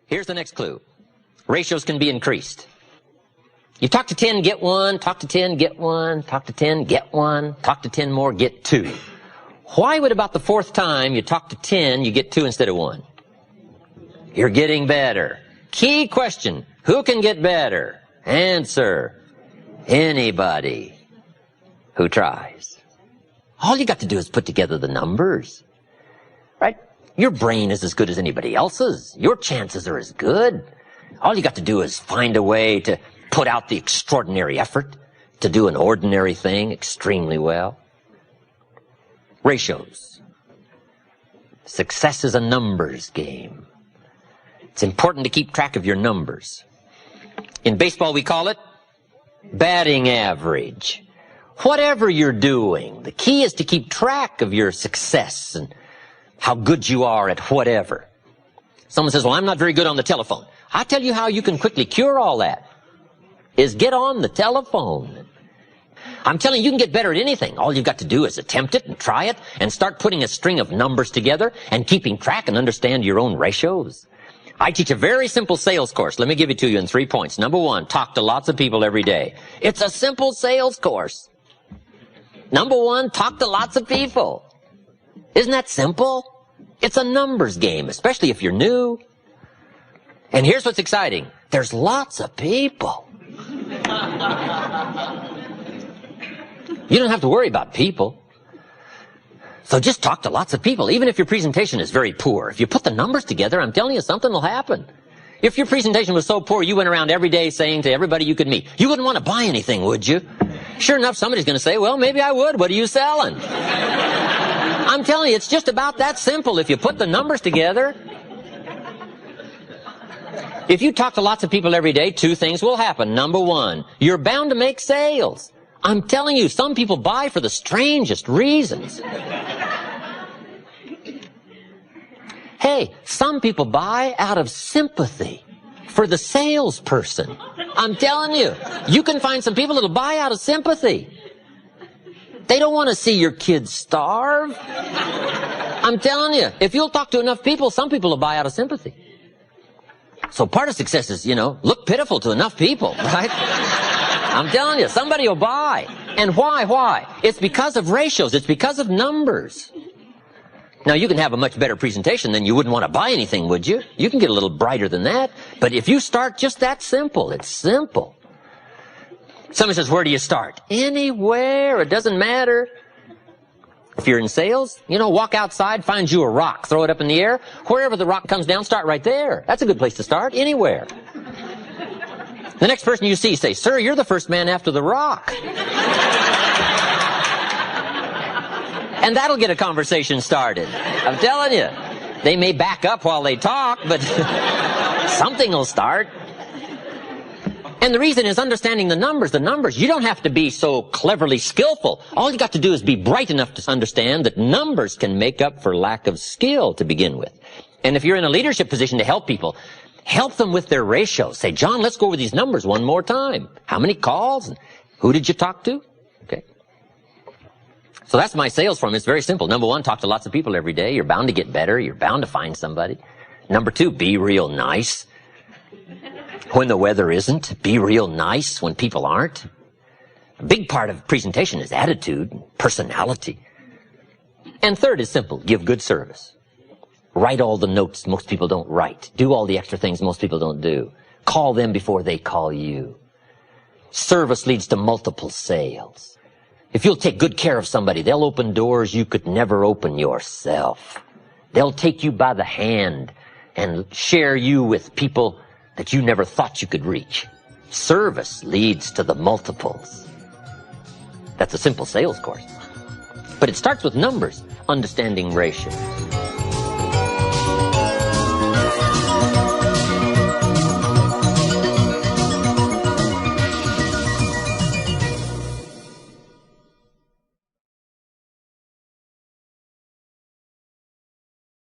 Here's the next clue. Ratios can be increased. You talk to 10, get 1, talk to 10, get 1, talk to 10, get 1, talk to 10 more, get 2. Why would about the fourth time you talk to 10, you get 2 instead of 1? You're getting better. Key question, who can get better? Answer, anybody who tries. All you got to do is put together the numbers, right? Your brain is as good as anybody else's. Your chances are as good. All you got to do is find a way to put out the extraordinary effort to do an ordinary thing extremely well. Ratios. Success is a numbers game. It's important to keep track of your numbers. In baseball, we call it batting average. Whatever you're doing, the key is to keep track of your success and how good you are at whatever. Someone says, well, I'm not very good on the telephone. I'll tell you how you can quickly cure all that, is get on the telephone. I'm telling you, you can get better at anything. All you've got to do is attempt it and try it and start putting a string of numbers together and keeping track and understand your own ratios. I teach a very simple sales course. Let me give it to you in 3 points. Number 1, talk to lots of people every day. It's a simple sales course. Number 1, talk to lots of people. Isn't that simple? It's a numbers game, especially if you're new. And here's what's exciting. There's lots of people. You don't have to worry about people. So just talk to lots of people, even if your presentation is very poor. If you put the numbers together, I'm telling you, something will happen. If your presentation was so poor you went around every day saying to everybody you could meet, you wouldn't want to buy anything, would you? Sure enough, somebody's going to say, well, maybe I would. What are you selling? I'm telling you, it's just about that simple if you put the numbers together. If you talk to lots of people every day, 2 things will happen. Number 1, you're bound to make sales. I'm telling you, some people buy for the strangest reasons. Hey, some people buy out of sympathy for the salesperson. I'm telling you, you can find some people that'll buy out of sympathy. They don't want to see your kids starve. I'm telling you, if you'll talk to enough people, some people will buy out of sympathy. So part of success is, look pitiful to enough people, right? I'm telling you, somebody will buy. And why? Why? It's because of ratios. It's because of numbers. Now, you can have a much better presentation than you wouldn't want to buy anything, would you? You can get a little brighter than that. But if you start just that simple, it's simple. Someone says, where do you start? Anywhere. It doesn't matter. If you're in sales, walk outside, find you a rock, throw it up in the air. Wherever the rock comes down, start right there. That's a good place to start. Anywhere. The next person you see, say, sir, you're the first man after the rock. And that'll get a conversation started. I'm telling you. They may back up while they talk, but something will start. And the reason is understanding the numbers. The numbers, you don't have to be so cleverly skillful. All you got to do is be bright enough to understand that numbers can make up for lack of skill to begin with. And if you're in a leadership position to help people, help them with their ratios. Say, John, let's go over these numbers one more time. How many calls? Who did you talk to? Okay. So that's my sales form. It's very simple. Number 1, talk to lots of people every day. You're bound to get better. You're bound to find somebody. Number 2, be real nice. When the weather isn't, be real nice when people aren't. A big part of presentation is attitude, personality. And third is simple. Give good service. Write all the notes most people don't write. Do all the extra things most people don't do. Call them before they call you. Service leads to multiple sales. If you'll take good care of somebody, they'll open doors you could never open yourself. They'll take you by the hand and share you with people that you never thought you could reach. Service leads to the multiples. That's a simple sales course. But it starts with numbers, understanding ratios.